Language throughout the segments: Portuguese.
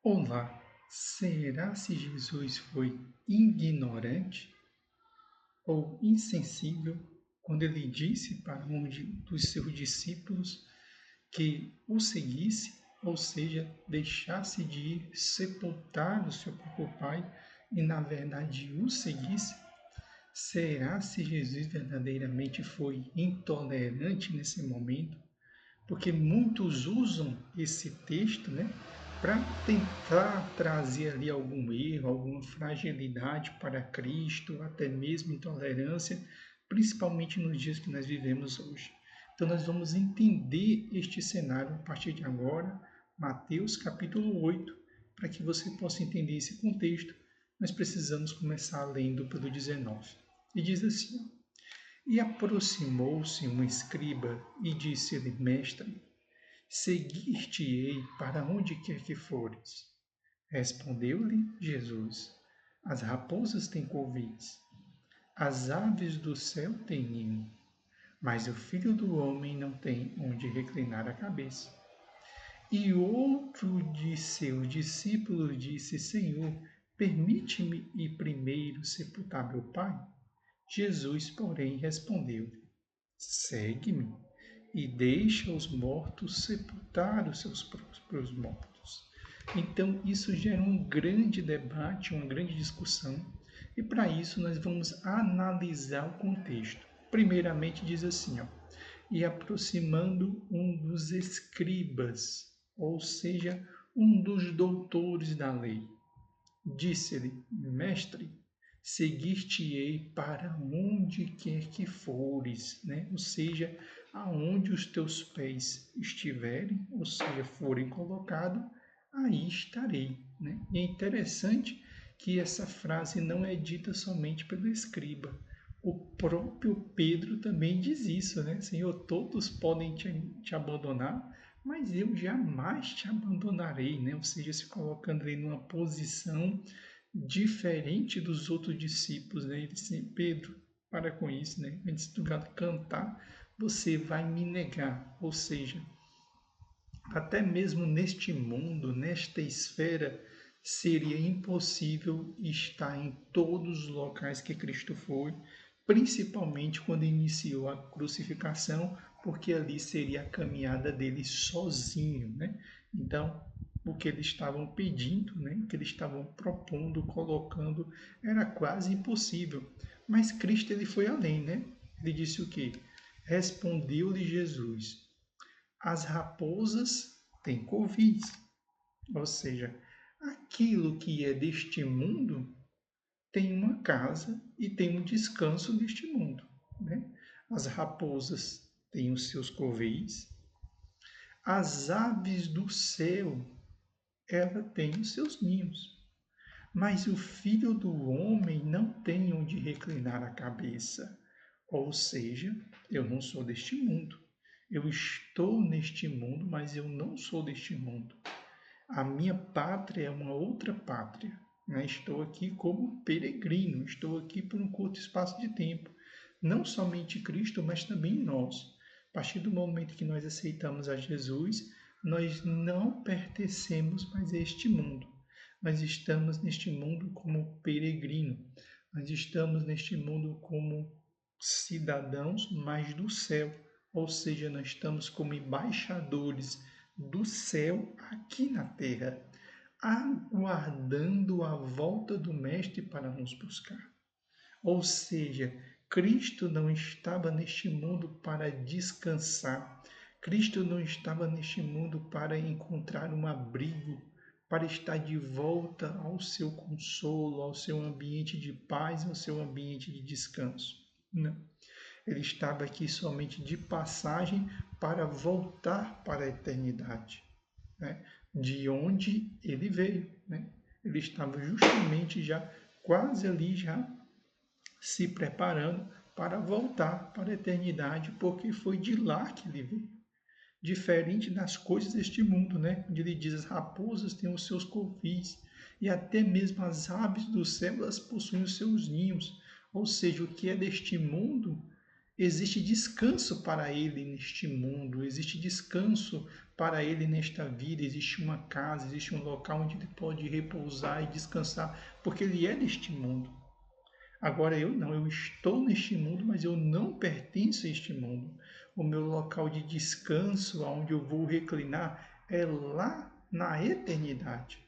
Olá, será se Jesus foi ignorante ou insensível quando ele disse para um dos seus discípulos que o seguisse, ou seja, deixasse de ir sepultar o seu próprio Pai e, na verdade, o seguisse? Será se Jesus verdadeiramente foi intolerante nesse momento? Porque muitos usam esse texto, né, para tentar trazer ali algum erro, alguma fragilidade para Cristo, até mesmo intolerância, principalmente nos dias que nós vivemos hoje. Então nós vamos entender este cenário a partir de agora, Mateus capítulo 8, para que você possa entender esse contexto. Nós precisamos começar lendo pelo 19. E diz assim: E aproximou-se um escriba e disse-lhe: Mestre, seguir-te-ei para onde quer que fores. Respondeu-lhe Jesus: As raposas têm covis, as aves do céu têm ninho, mas o Filho do Homem não tem onde reclinar a cabeça. E outro de seus discípulos disse: Senhor, permite-me ir primeiro sepultar meu pai? Jesus, porém, respondeu-lhe: Segue-me e deixa os mortos sepultar os seus próprios mortos. Então, isso gera um grande debate, uma grande discussão, e para isso nós vamos analisar o contexto. Primeiramente, diz assim: ó, e aproximando um dos escribas, ou seja, um dos doutores da lei, disse-lhe: Mestre, seguir-te-ei para onde quer que fores, né? Ou seja, aonde os teus pés estiverem, ou seja, forem colocados, aí estarei, né? E é interessante que essa frase não é dita somente pelo escriba. O próprio Pedro também diz isso, né? Senhor, todos podem te abandonar, mas eu jamais te abandonarei, né? Ou seja, se colocando ali numa posição diferente dos outros discípulos, né? Ele disse: Pedro, para com isso, né? Antes do galo cantar, você vai me negar. Ou seja, até mesmo neste mundo, nesta esfera, seria impossível estar em todos os locais que Cristo foi, principalmente quando iniciou a crucificação, porque ali seria a caminhada dele sozinho, né? Então, o que eles estavam pedindo, né, o que eles estavam propondo, colocando, era quase impossível. Mas Cristo ele foi além, né? Ele disse o quê? Respondeu-lhe Jesus: As raposas têm covis, ou seja, aquilo que é deste mundo tem uma casa e tem um descanso neste mundo, né? As raposas têm os seus covis, as aves do céu, ela tem os seus ninhos, mas o filho do homem não tem onde reclinar a cabeça. Ou seja, eu não sou deste mundo. Eu estou neste mundo, mas eu não sou deste mundo. A minha pátria é uma outra pátria, né? Estou aqui como peregrino, estou aqui por um curto espaço de tempo. Não somente Cristo, mas também nós. A partir do momento que nós aceitamos a Jesus, nós não pertencemos mais a este mundo. Nós estamos neste mundo como peregrino. Nós estamos neste mundo como cidadãos, mas do céu. Ou seja, nós estamos como embaixadores do céu aqui na terra, aguardando a volta do Mestre para nos buscar. Ou seja, Cristo não estava neste mundo para descansar. Cristo não estava neste mundo para encontrar um abrigo, para estar de volta ao seu consolo, ao seu ambiente de paz, ao seu ambiente de descanso. Não. Ele estava aqui somente de passagem para voltar para a eternidade, né? De onde ele veio, né? Ele estava justamente já quase ali já se preparando para voltar para a eternidade, porque foi de lá que ele veio. Diferente das coisas deste mundo, né? Onde ele diz: as raposas têm os seus covis e até mesmo as aves do céu elas possuem os seus ninhos. Ou seja, o que é deste mundo existe descanso para ele neste mundo, existe descanso para ele nesta vida, existe uma casa, existe um local onde ele pode repousar e descansar, porque ele é deste mundo. Agora eu não, eu estou neste mundo, mas eu não pertenço a este mundo. O meu local de descanso, onde eu vou reclinar, é lá na eternidade.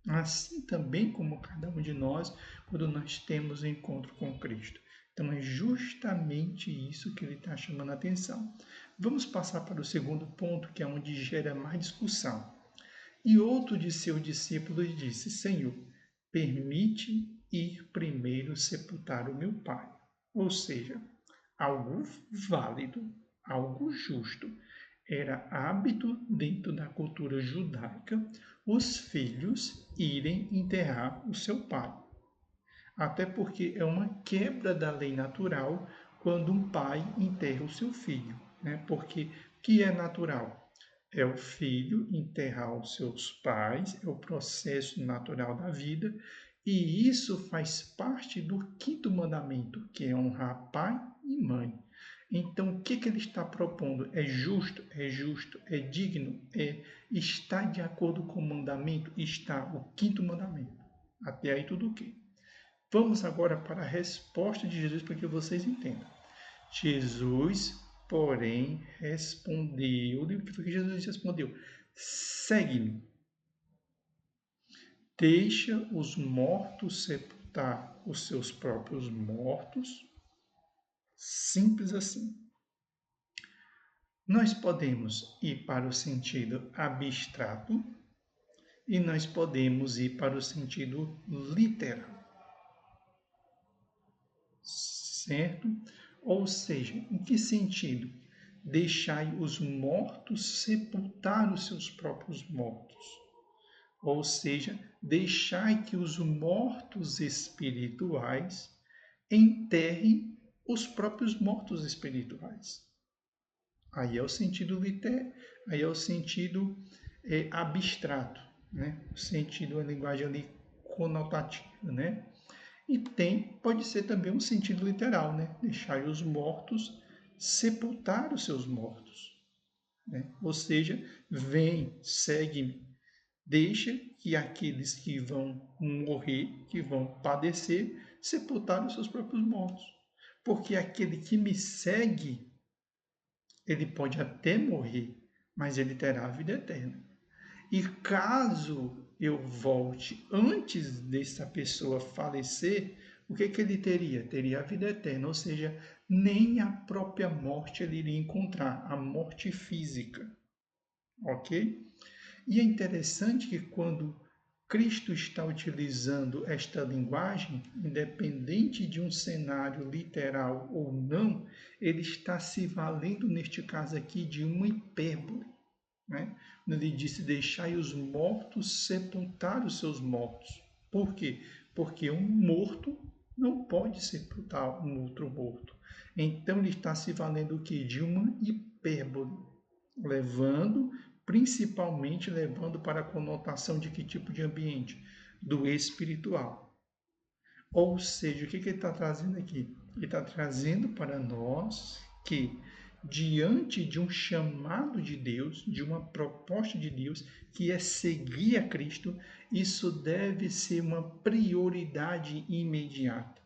Assim também como cada um de nós, quando nós temos o encontro com Cristo. Então é justamente isso que ele está chamando a atenção. Vamos passar para o segundo ponto, que é onde gera mais discussão. E outro de seus discípulos disse: Senhor, permite ir primeiro sepultar o meu pai. Ou seja, algo válido, algo justo. Era hábito dentro da cultura judaica os filhos irem enterrar o seu pai. Até porque é uma quebra da lei natural quando um pai enterra o seu filho, né? Porque o que é natural? É o filho enterrar os seus pais, é o processo natural da vida, e isso faz parte do quinto mandamento, que é honrar pai e mãe. Então, o que ele está propondo? É justo? É justo. É digno? Está de acordo com o mandamento? Está, o quinto mandamento. Até aí tudo ok. Vamos agora para a resposta de Jesus para que vocês entendam. Jesus, porém, respondeu-lhe, o que foi que Jesus respondeu? Segue-me. Deixa os mortos sepultar os seus próprios mortos. Simples assim. Nós podemos ir para o sentido abstrato e nós podemos ir para o sentido literal. Certo? Ou seja, em que sentido? Deixai os mortos sepultar os seus próprios mortos. Ou seja, deixai que os mortos espirituais enterrem os próprios mortos espirituais. Aí é o sentido literal, aí é o sentido abstrato, né? O sentido, a linguagem ali conotativa, né? E pode ser também um sentido literal, né? Deixai os mortos sepultar os seus mortos, né? Ou seja, vem, segue-me, deixa que aqueles que vão morrer, que vão padecer, sepultar os seus próprios mortos. Porque aquele que me segue, ele pode até morrer, mas ele terá a vida eterna. E caso eu volte antes dessa pessoa falecer, o que ele teria? Teria a vida eterna, ou seja, nem a própria morte ele iria encontrar, a morte física. Ok? E é interessante que quando Cristo está utilizando esta linguagem, independente de um cenário literal ou não, ele está se valendo, neste caso aqui, de uma hipérbole. Né? Ele disse: deixai os mortos sepultar os seus mortos. Por quê? Porque um morto não pode sepultar um outro morto. Então ele está se valendo o quê? De uma hipérbole, principalmente levando para a conotação de que tipo de ambiente? Do espiritual. Ou seja, o que ele está trazendo aqui? Ele está trazendo para nós que, diante de um chamado de Deus, de uma proposta de Deus, que é seguir a Cristo, isso deve ser uma prioridade imediata.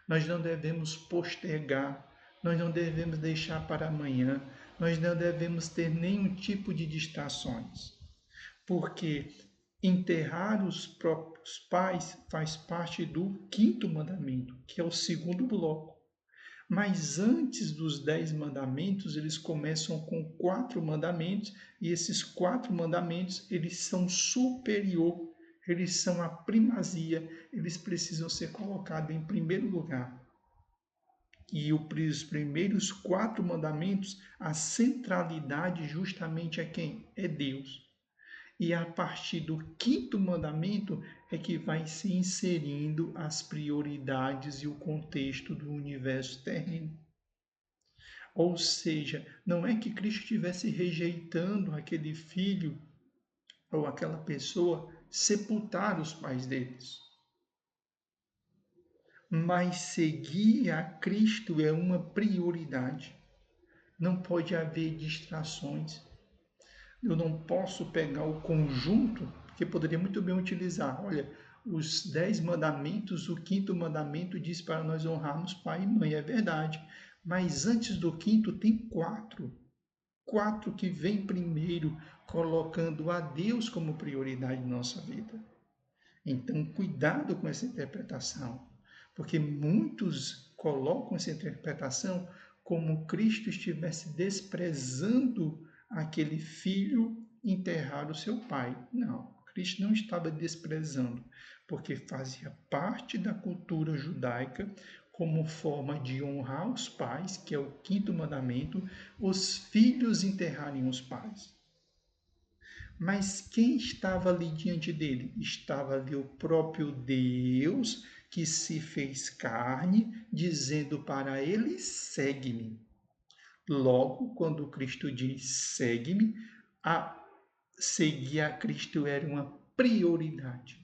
Nós não devemos postergar, nós não devemos deixar para amanhã, nós não devemos ter nenhum tipo de distrações, porque enterrar os próprios pais faz parte do quinto mandamento, que é o segundo bloco. Mas antes dos 10 mandamentos, eles começam com 4 mandamentos, e esses 4 mandamentos, eles são superior, eles são a primazia, eles precisam ser colocados em primeiro lugar. E os primeiros 4 mandamentos, a centralidade justamente é quem? É Deus. E a partir do quinto mandamento é que vai se inserindo as prioridades e o contexto do universo terreno. Ou seja, não é que Cristo estivesse rejeitando aquele filho ou aquela pessoa sepultar os pais deles. mas seguir a Cristo é uma prioridade. Não pode haver distrações. Eu não posso pegar o conjunto, porque poderia muito bem utilizar. Olha, os 10 mandamentos, o quinto mandamento diz para nós honrarmos pai e mãe, é verdade. Mas antes do quinto tem 4. 4 que vem primeiro, colocando a Deus como prioridade em nossa vida. Então, cuidado com essa interpretação, porque muitos colocam essa interpretação como Cristo estivesse desprezando aquele filho enterrar o seu pai. Não, Cristo não estava desprezando, porque fazia parte da cultura judaica como forma de honrar os pais, que é o quinto mandamento, os filhos enterrarem os pais. Mas quem estava ali diante dele? Estava ali o próprio Deus que se fez carne, dizendo para ele: segue-me. Logo, quando Cristo diz segue-me, seguir a Cristo era uma prioridade.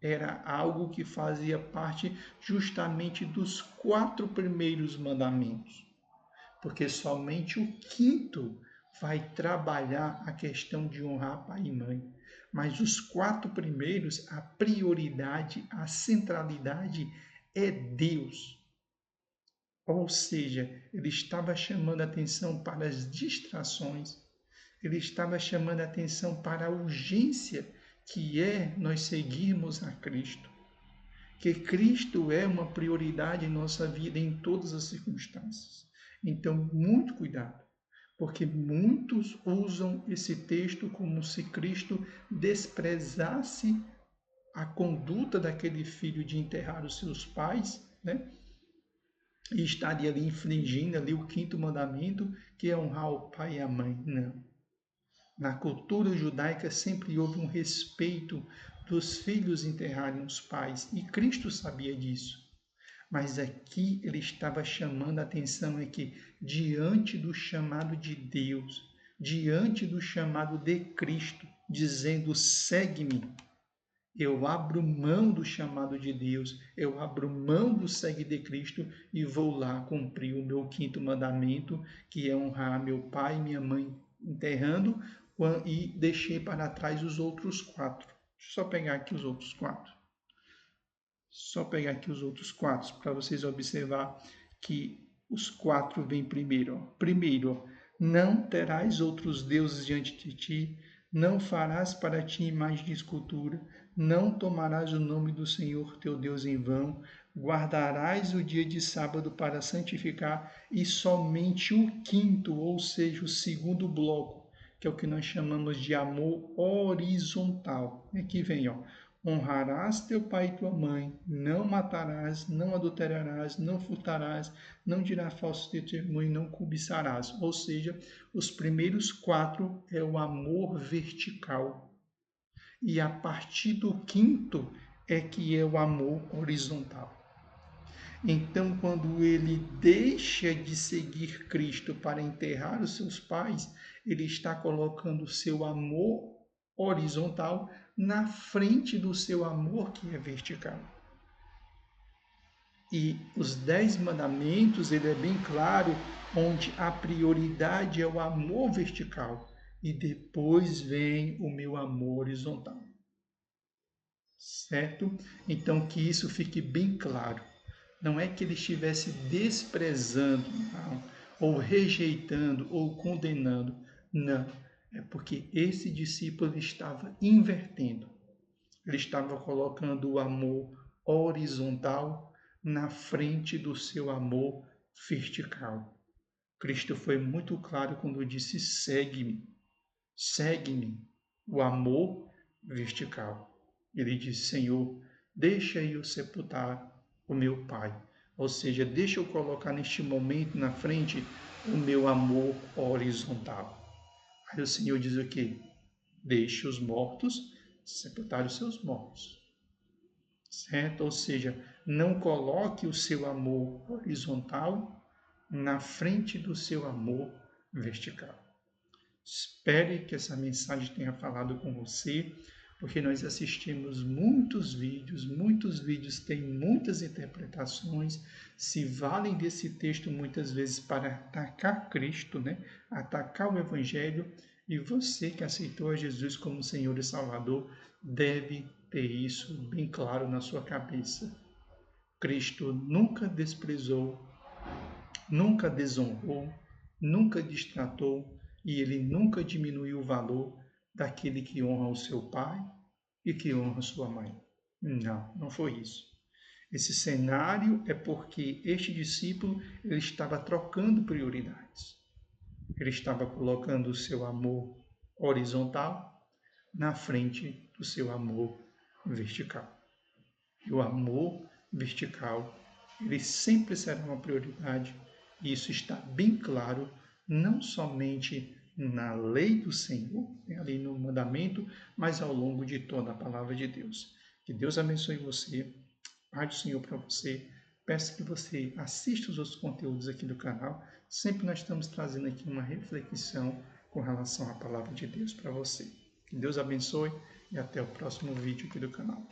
Era algo que fazia parte justamente dos 4 primeiros mandamentos, porque somente o quinto vai trabalhar a questão de honrar pai e mãe. Mas os 4 primeiros, a prioridade, a centralidade é Deus. Ou seja, ele estava chamando a atenção para as distrações, ele estava chamando a atenção para a urgência que é nós seguirmos a Cristo. Que Cristo é uma prioridade em nossa vida em todas as circunstâncias. Então, muito cuidado, porque muitos usam esse texto como se Cristo desprezasse a conduta daquele filho de enterrar os seus pais, né? E estaria ali infringindo ali o quinto mandamento, que é honrar o pai e a mãe. Não. Na cultura judaica sempre houve um respeito dos filhos enterrarem os pais, e Cristo sabia disso. Mas aqui ele estava chamando a atenção é que diante do chamado de Deus, diante do chamado de Cristo, dizendo segue-me, eu abro mão do chamado de Deus, eu abro mão do segue de Cristo e vou lá cumprir o meu quinto mandamento, que é honrar meu pai e minha mãe enterrando, e deixei para trás os outros 4. Deixa eu só pegar aqui os outros 4. Só pegar aqui os outros 4 para vocês observar que os 4 vêm primeiro. Primeiro, não terás outros deuses diante de ti, não farás para ti imagem de escultura, não tomarás o nome do Senhor teu Deus em vão, guardarás o dia de sábado para santificar, e somente o quinto, ou seja, o segundo bloco, que é o que nós chamamos de amor horizontal. Aqui vem, ó. Honrarás teu pai e tua mãe, não matarás, não adulterarás, não furtarás, não dirás falso testemunho, não cobiçarás. Ou seja, os primeiros 4 é o amor vertical. E a partir do quinto é que é o amor horizontal. Então, quando ele deixa de seguir Cristo para enterrar os seus pais, ele está colocando o seu amor horizontal na frente do seu amor que é vertical. E os 10 mandamentos, ele é bem claro, onde a prioridade é o amor vertical e depois vem o meu amor horizontal. Certo? Então, que isso fique bem claro. Não é que ele estivesse desprezando, não, ou rejeitando, ou condenando. Não. É porque esse discípulo estava invertendo. Ele estava colocando o amor horizontal na frente do seu amor vertical. Cristo foi muito claro quando disse: segue-me, segue-me, o amor vertical. Ele disse: Senhor, deixa eu sepultar o meu pai. Ou seja, deixa eu colocar neste momento na frente o meu amor horizontal. Aí o Senhor diz o quê? Deixe os mortos sepultar os seus mortos. Certo? Ou seja, não coloque o seu amor horizontal na frente do seu amor vertical. Espere que essa mensagem tenha falado com você, porque nós assistimos muitos vídeos têm muitas interpretações, se valem desse texto muitas vezes para atacar Cristo, né? Atacar o Evangelho, e você que aceitou a Jesus como Senhor e Salvador deve ter isso bem claro na sua cabeça. Cristo nunca desprezou, nunca desonrou, nunca destratou e ele nunca diminuiu o valor daquele que honra o seu pai e que honra sua mãe. Não, não foi isso. Esse cenário é porque este discípulo ele estava trocando prioridades. Ele estava colocando o seu amor horizontal na frente do seu amor vertical. E o amor vertical, ele sempre será uma prioridade, e isso está bem claro, não somente na lei do Senhor, ali no mandamento, mas ao longo de toda a palavra de Deus. Que Deus abençoe você, Pai do Senhor para você. Peço que você assista os outros conteúdos aqui do canal. Sempre nós estamos trazendo aqui uma reflexão com relação à palavra de Deus para você. Que Deus abençoe e até o próximo vídeo aqui do canal.